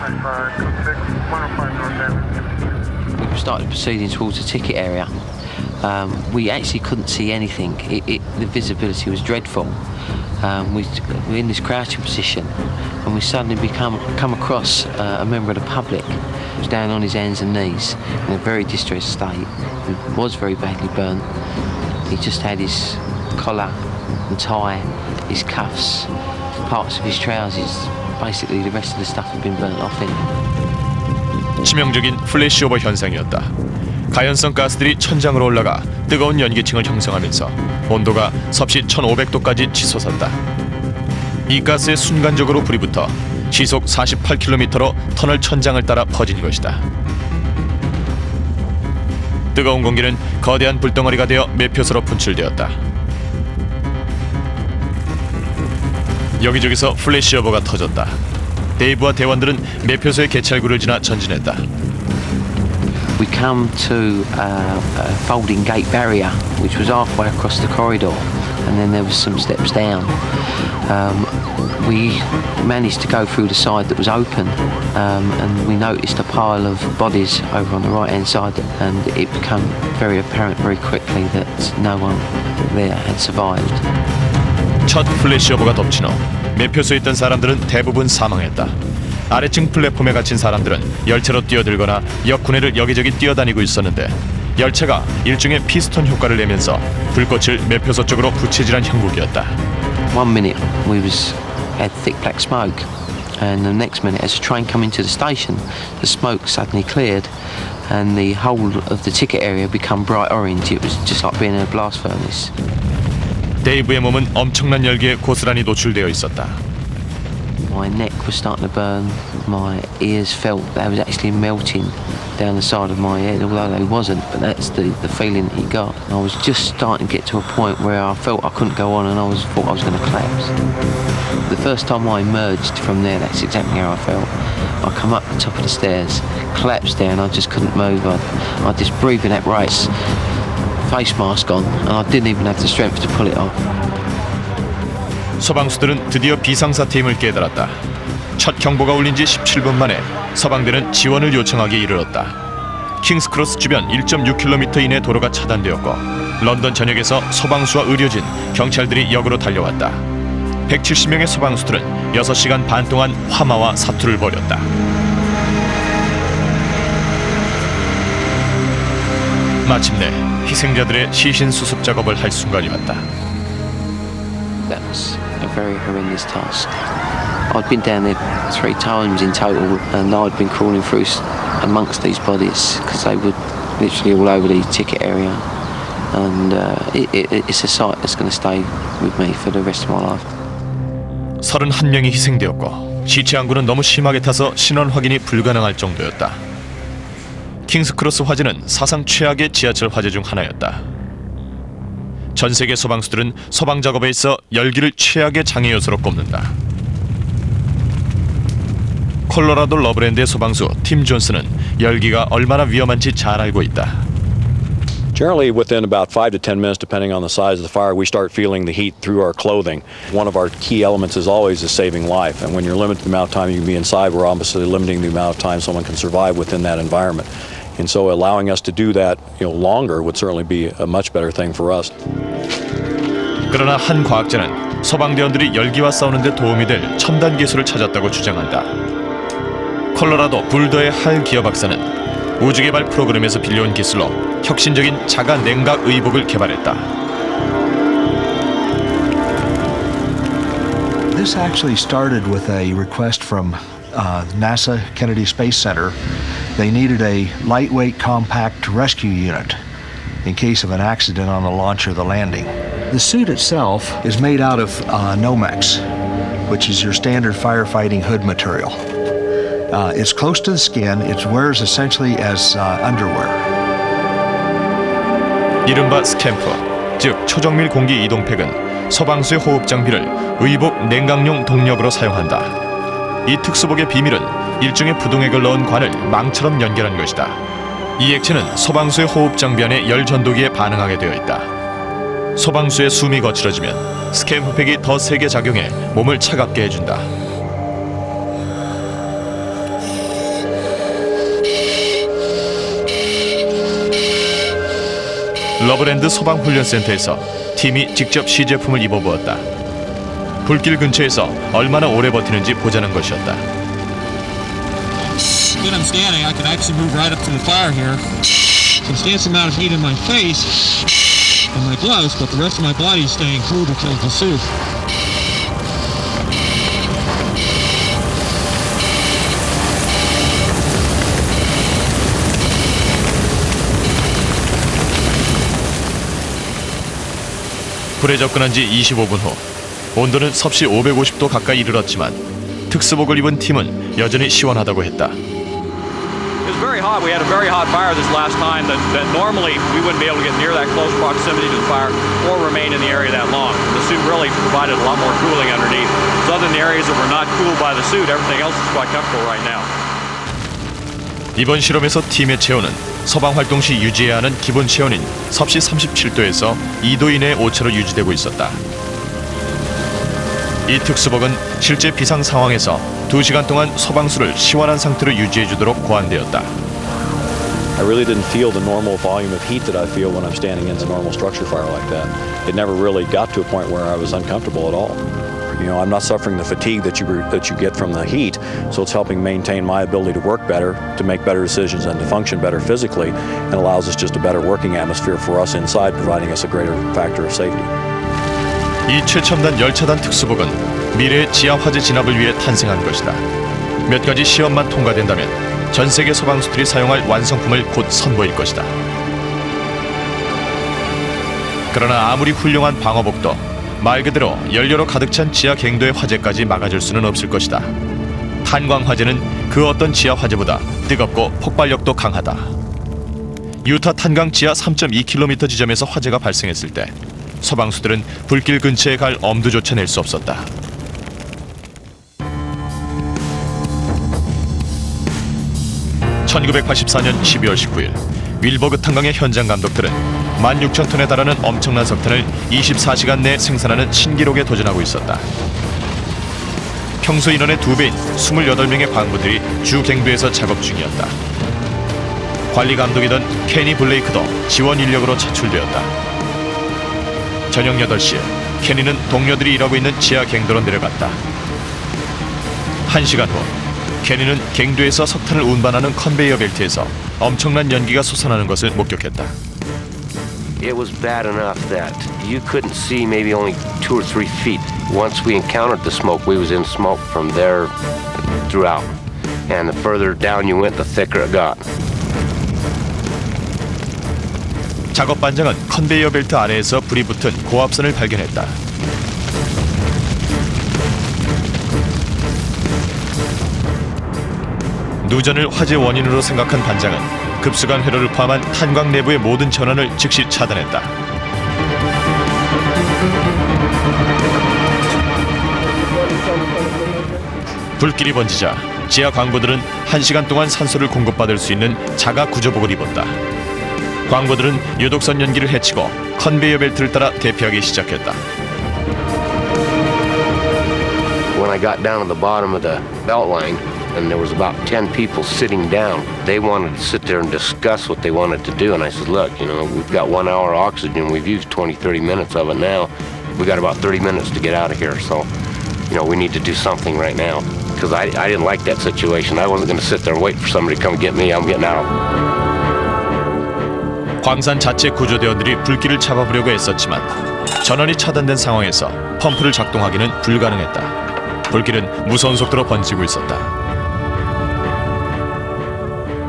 We started proceeding towards the ticket area. We actually couldn't see anything. The visibility was dreadful. We were in this crouching position, and we suddenly come across a member of the public. He was down on his hands and knees in a very distressed state. He was very badly burnt. He just had his collar and tie, his cuffs, parts of his trousers. Basically, the rest of the stuff had been burnt off him. 치명적인 플래시오버 현상이었다. 가연성 가스들이 천장으로 올라가 뜨거운 연기층을 형성하면서 온도가 섭씨 1500도까지 치솟았다. 이 가스에 순간적으로 불이 붙어 시속 48km로 터널 천장을 따라 퍼진 것이다. 뜨거운 공기는 거대한 불덩어리가 되어 매표소로 분출되었다. 여기저기서 플래시오버가 터졌다. 데이브와 대원들은 매표소의 개찰구를 지나 전진했다. We come to a folding gate barrier, which was halfway across the corridor, and then there was some steps down. We managed to go through the side that was open, and we noticed a pile of bodies over on the right-hand side, and it became very apparent very quickly that no one there had survived. 첫 플래시오버가 덮친 후 매표소에 있던 사람들은 대부분 사망했다. 아래층 플랫폼에 갇힌 사람들은 열차로 뛰어들거나 역군회를 여기저기 뛰어다니고 있었는데 열차가 일종의 피스톤 효과를 내면서 불꽃을 매표소 쪽으로 부채질한 형국이었다. One minute we had thick black smoke, and the next minute as the train came into the station, the smoke suddenly cleared and the whole of the ticket area became bright orange. It was just like being in a blast furnace. 데이브의 몸은 엄청난 열기에 고스란히 노출되어 있었다. My neck was starting to burn, my ears felt they was actually melting down the side of my head, although they wasn't, but that's the feeling that you got. And I was just starting to get to a point where I felt I couldn't go on and thought I was going to collapse. The first time I emerged from there, that's exactly how I felt. I come up the top of the stairs, collapsed down, I just couldn't move. I just breathing apparatus, face mask on, and I didn't even have the strength to pull it off. 소방수들은 드디어 비상사태임을 깨달았다. 첫 경보가 울린 지 17분 만에 서방대는 지원을 요청하기에 이르렀다. 킹스크로스 주변 1.6km 이내 도로가 차단되었고 런던 전역에서 소방수와 의료진, 경찰들이 역으로 달려왔다. 170명의 소방수들은 6시간 반 동안 화마와 사투를 벌였다. 마침내 희생자들의 시신 수습 작업을 할 순간이었다. That was a very horrendous task. I'd been down there 3 times in total, and I'd been crawling through amongst these bodies because they were literally all over the ticket area, and it's a sight that's going to stay with me for the rest of my life. 31명이 희생되었고 시체 항구는 너무 심하게 타서 신원 확인이 불가능할 정도였다. 킹스크로스 화재는 사상 최악의 지하철 화재 중 하나였다. 전 세계 소방수들은 소방 작업에 있어 열기를 최악의 장애 요소로 꼽는다. 콜로라도 러브랜드의 소방수 팀 존스는 열기가 얼마나 위험한지 잘 알고 있다. Generally, within about 5 to 10 minutes, depending on the size of the fire, we start feeling the heat through our clothing. One of our key elements is always saving life, and when you're limited the amount of time you can be inside, we're obviously limiting the amount of time someone can survive within that environment. And so allowing us to do that, longer would certainly be a much better thing for us. 그러나 한 과학자는 소방대원들이 열기와 싸우는 데 도움이 될 첨단 기술을 찾았다고 주장한다. 콜로라도 불더의 할 기어 박사는 우주개발 프로그램에서 빌려온 기술로 혁신적인 자가 냉각 의복을 개발했다. This actually started with a request from NASA Kennedy Space Center. They needed a lightweight, compact rescue unit in case of an accident on the launch or the landing. The suit itself is made out of Nomex, which is your standard firefighting hood material. It's close to the skin. It wears essentially as underwear. 이른바 스캠프, 즉 초정밀 공기 이동팩은 소방수의 호흡 장비를 의복 냉각용 동력으로 사용한다. 이 특수복의 비밀은 일종의 부동액을 넣은 관을 망처럼 연결한 것이다. 이 액체는 소방수의 호흡 장비 안에 열 전도기에 반응하게 되어 있다. 소방수의 숨이 거칠어지면 스캠프팩이 더 세게 작용해 몸을 차갑게 해준다. 러브랜드 소방훈련센터에서 팀이 직접 시제품을 입어보았다. 불길 근처에서 얼마나 오래 버티는지 보자는 것이었다. When I'm standing, I can actually move right up to the fire here. Substantial amount of heat in my face and my gloves, but the rest of my body is staying cool because of the suit. 불에 접근한 지 25분 후 온도는 섭씨 550도 가까이 이르렀지만 특수복을 입은 팀은 여전히 시원하다고 했다. It was very hot. We had a very hot fire this last time that normally we wouldn't be able to get near that close proximity to the fire or remain in the area that long. The suit really provided a lot more cooling underneath. So other than the areas that were not cooled by the suit, everything else is quite comfortable right now. 이번 실험에서 팀의 체온은 소방활동 시 유지해야 하는 기본 체온인 섭씨 37도에서 2도 이내의 오차로 유지되고 있었다. 이 특수복은 실제 비상 상황에서 2시간 동안 소방수를 시원한 상태로 유지해주도록 고안되었다. I really didn't feel the normal volume of heat that I feel when I'm standing in a normal structure fire like that. It never really got to a point where I was uncomfortable at all. You know, I'm not suffering the fatigue that you get from the heat, so it's helping maintain my ability to work better, to make better decisions, and to function better physically, and allows us just a better working atmosphere for us inside, providing us a greater factor of safety. 이 최첨단 열차단 특수복은 미래의 지하 화재 진압을 위해 탄생한 것이다. 몇 가지 시험만 통과된다면 전 세계 소방수들이 사용할 완성품을 곧 선보일 것이다. 그러나 아무리 훌륭한 방어복도 말 그대로 연료로 가득 찬 지하 갱도의 화재까지 막아줄 수는 없을 것이다. 탄광 화재는 그 어떤 지하 화재보다 뜨겁고 폭발력도 강하다. 유타 탄광 지하 3.2km 지점에서 화재가 발생했을 때 소방수들은 불길 근처에 갈 엄두조차 낼 수 없었다. (1984년 12월 19일) 윌버그 탄광의 현장 감독들은 16,000톤에 달하는 엄청난 석탄을 24시간 내에 생산하는 신기록에 도전하고 있었다. 평소 인원의 2배인 28명의 광부들이 주 갱도에서 작업 중이었다. 관리 감독이던 케니 블레이크도 지원 인력으로 차출되었다. 저녁 8시 케니는 동료들이 일하고 있는 지하 갱도로 내려갔다. 1시간 후 케니는 갱도에서 석탄을 운반하는 컨베이어 벨트에서 엄청난 연기가 솟아나는 것을 목격했다. It was bad enough that you couldn't see maybe only 2 or 3 feet. Once we encountered the smoke, we was in smoke from there throughout. And the further down you went, the thicker it got. 작업 반장은 컨베이어 벨트 아래에서 불이 붙은 고압선을 발견했다. 누전을 화재 원인으로 생각한 반장은 급수관 회로를 포함한 탄광 내부의 모든 전원을 즉시 차단했다. 불길이 번지자 지하 광부들은 1시간 동안 산소를 공급받을 수 있는 자가 구조복을 입었다. 광부들은 유독선 연기를 해치고 컨베이어 벨트를 따라 대피하기 시작했다. When I got down to the bottom of the belt line, and there was about 10 people sitting down. They wanted to sit there and discuss what they wanted to do, and I said, look, you know, we've got 1 hour oxygen, we've used 20-30 minutes of it now. We got about 30 minutes to get out of here, so, you know, we need to do something right now. Because I didn't like that situation. I wasn't going to sit there and wait for somebody to come get me. I'm getting out. 광산 자체 구조대원들이 불길을 잡아보려고 애썼지만 전원이 차단된 상황에서 펌프를 작동하기는 불가능했다. 불길은 무서운 속도로 번지고 있었다.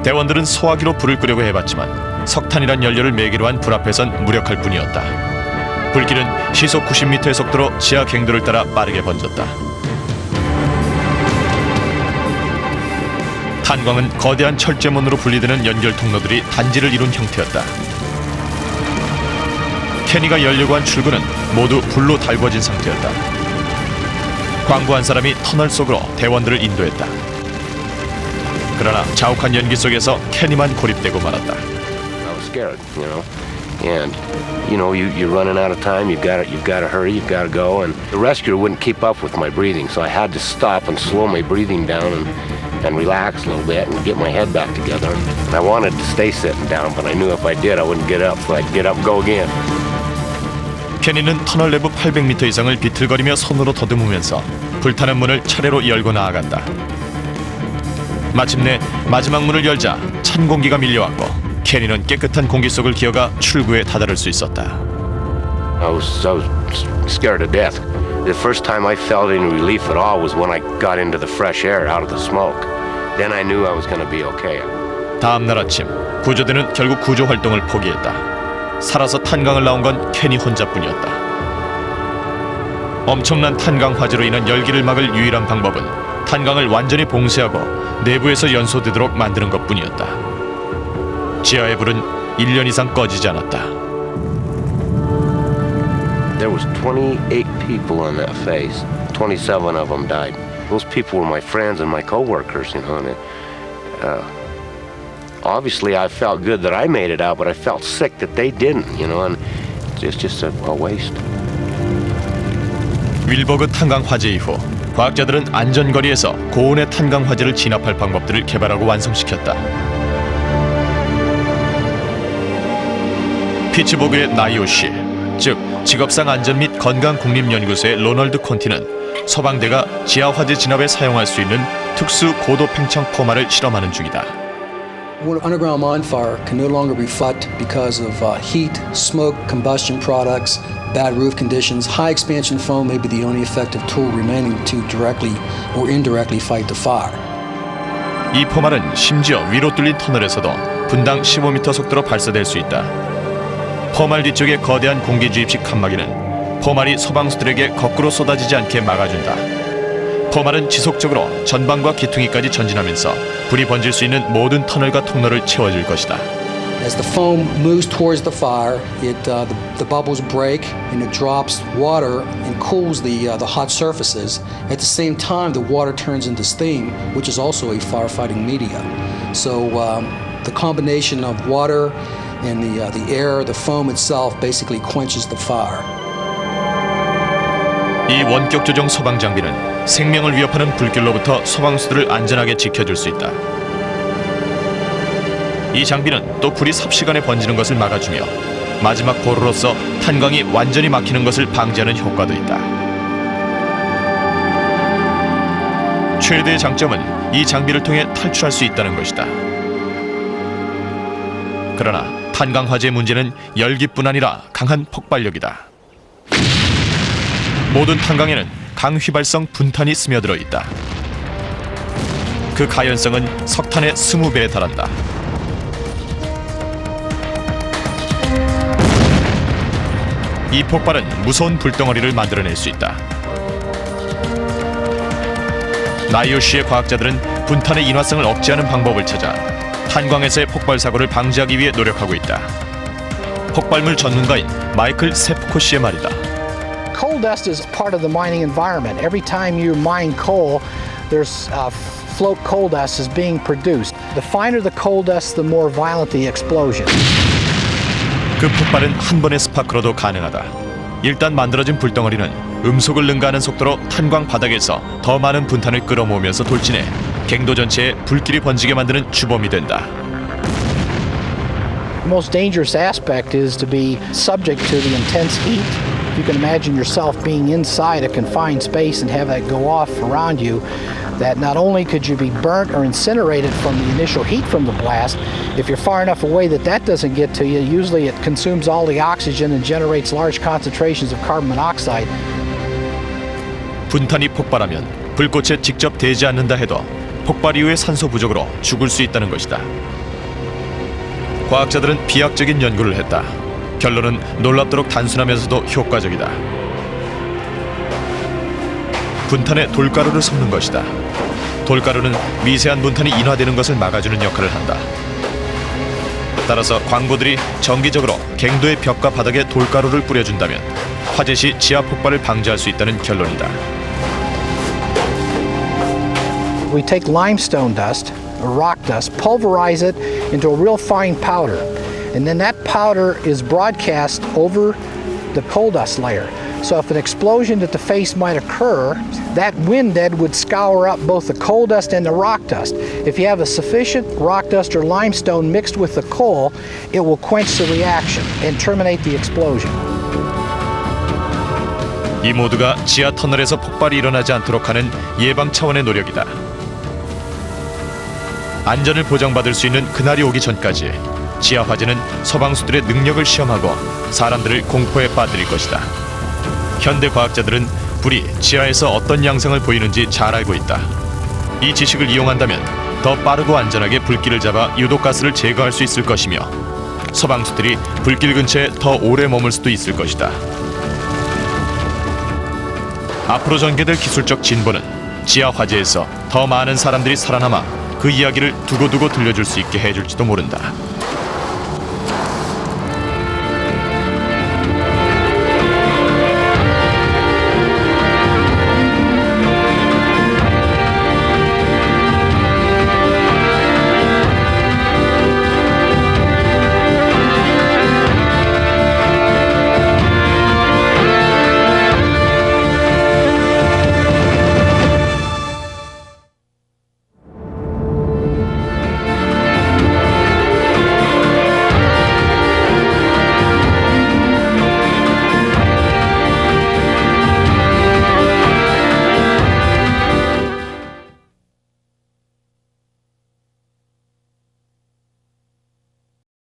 대원들은 소화기로 불을 끄려고 해봤지만 석탄이란 연료를 매개로 한 불 앞에선 무력할 뿐이었다. 불길은 시속 90m의 속도로 지하 갱도를 따라 빠르게 번졌다. 탄광은 거대한 철제문으로 분리되는 연결 통로들이 단지를 이룬 형태였다. 케니가 열려고 한 출구는 모두 불로 달궈진 상태였다. 광부 한 사람이 터널 속으로 대원들을 인도했다. 그러나 자욱한 연기 속에서 케니만 고립되고 말았다. I was scared, you know, and you know you're running out of time. You've got to hurry. You've got to go, and the rescuer wouldn't keep up with my breathing, so I had to stop and slow my breathing down and relax a little bit and get my head back together. And I wanted to stay sitting down, but I knew if I did, I wouldn't get up, so I'd get up and go again. 케니는 터널 내부 800m 이상을 비틀거리며 손으로 더듬으면서 불타는 문을 차례로 열고 나아갔다. 마침내 마지막 문을 열자 찬 공기가 밀려왔고 케니는 깨끗한 공기 속을 기어가 출구에 다다를 수 있었다. I was scared to death. The first time I felt any relief at all was when I got into the fresh air out of the smoke. Then I knew I was going to be okay. 다음 날 아침 구조대는 결국 구조 활동을 포기했다. 살아서 탄광을 나온 건 케니 혼자뿐이었다. 엄청난 탄광 화재로 인한 열기를 막을 유일한 방법은 탄광을 완전히 봉쇄하고 내부에서 연소되도록 만드는 것뿐이었다. 지하의 불은 1년 이상 꺼지지 않았다. There was 28 people on that phase. 27 of them died. Those people were my friends and my co-workers, you know. And obviously, I felt good that I made it out, but I felt sick that they didn't, you know. And it's just a waste. 윌버그 탄광 화재 이후 과학자들은 안전거리에서 고온의 탄광 화재를 진압할 방법들을 개발하고 완성시켰다. 피츠버그의 나이오 씨, 즉 직업상 안전 및 건강 국립연구소의 로널드 콘티는 서방대가 지하 화재 진압에 사용할 수 있는 특수 고도 팽창 포말을 실험하는 중이다. When an underground mine fire can no longer be fought because of heat, smoke, combustion products, bad roof conditions, high expansion foam may be the only effective tool remaining to directly or indirectly fight the fire. 이 포말은 심지어 위로 뚫린 터널에서도 분당 15m 속도로 발사될 수 있다. 포말 뒤쪽의 거대한 공기 주입식 칸막이는 포말이 소방수들에게 거꾸로 쏟아지지 않게 막아준다. 포말은 지속적으로 전방과 기퉁이까지 전진하면서 불이 번질 수 있는 모든 터널과 통로를 채워줄 것이다. As the foam moves towards the fire, the bubbles break and it drops water and cools the hot surfaces. At the same time, the water turns into steam, which is also a firefighting media. So the combination of water and the air, the foam itself, basically quenches the fire. 이 원격 조정 소방 장비는 생명을 위협하는 불길로부터 소방수들을 안전하게 지켜줄 수 있다. 이 장비는 또 불이 삽시간에 번지는 것을 막아주며 마지막 보루로서 탄광이 완전히 막히는 것을 방지하는 효과도 있다. 최대의 장점은 이 장비를 통해 탈출할 수 있다는 것이다. 그러나 탄광 화재의 문제는 열기뿐 아니라 강한 폭발력이다. 모든 탄광에는 강휘발성 분탄이 스며들어 있다. 그 가연성은 석탄의 20배에 달한다. 이 폭발은 무서운 불덩어리를 만들어낼 수 있다. 나이오시의 과학자들은 분탄의 인화성을 억제하는 방법을 찾아 탄광에서의 폭발 사고를 방지하기 위해 노력하고 있다. 폭발물 전문가인 마이클 세프코 씨의 말이다. Coal dust is part of the mining environment. Every time you mine coal, there's float coal dust is being produced. The finer the coal dust, the more violent the explosion. 그 폭발은 한 번의 스파크로도 가능하다. 일단 만들어진 불덩어리는 음속을 능가하는 속도로 탄광 바닥에서 더 많은 분탄을 끌어모으면서 돌진해 갱도 전체에 불길이 번지게 만드는 주범이 된다. The most dangerous aspect is to be subject to the intense heat. You can imagine yourself being inside a confined space and have that go off around you, that not only could you be burnt or incinerated from the initial heat from the blast, if you're far enough away that that doesn't get to you, usually it consumes all the oxygen and generates large concentrations of carbon monoxide. 분탄이 폭발하면 불꽃에 직접 대지 않는다 해도 폭발 이후의 산소 부족으로 죽을 수 있다는 것이다. 과학자들은 비약적인 연구를 했다. 결론은 놀랍도록 단순하면서도 효과적이다. 분탄에 돌가루를 섞는 것이다. 돌가루는 미세한 분탄이 인화되는 것을 막아주는 역할을 한다. 따라서 광부들이 정기적으로 갱도의 벽과 바닥에 돌가루를 뿌려준다면 화재 시 지하 폭발을 방지할 수 있다는 결론이다. We take limestone dust, or rock dust, pulverize it into a real fine powder. And then that powder is broadcast over the coal dust layer. So if an explosion at the face might occur, that wind dead would scour up both the coal dust and the rock dust. If you have a sufficient rock dust or limestone mixed with the coal, it will quench the reaction and terminate the explosion. 이 모두가 지하 터널에서 폭발이 일어나지 않도록 하는 예방 차원의 노력이다. 안전을 보장받을 수 있는 그날이 오기 전까지 지하 화재는 소방수들의 능력을 시험하고 사람들을 공포에 빠뜨릴 것이다. 현대 과학자들은 불이 지하에서 어떤 양상을 보이는지 잘 알고 있다. 이 지식을 이용한다면 더 빠르고 안전하게 불길을 잡아 유독가스를 제거할 수 있을 것이며 소방수들이 불길 근처에 더 오래 머물 수도 있을 것이다. 앞으로 전개될 기술적 진보는 지하 화재에서 더 많은 사람들이 살아남아 그 이야기를 두고두고 들려줄 수 있게 해줄지도 모른다.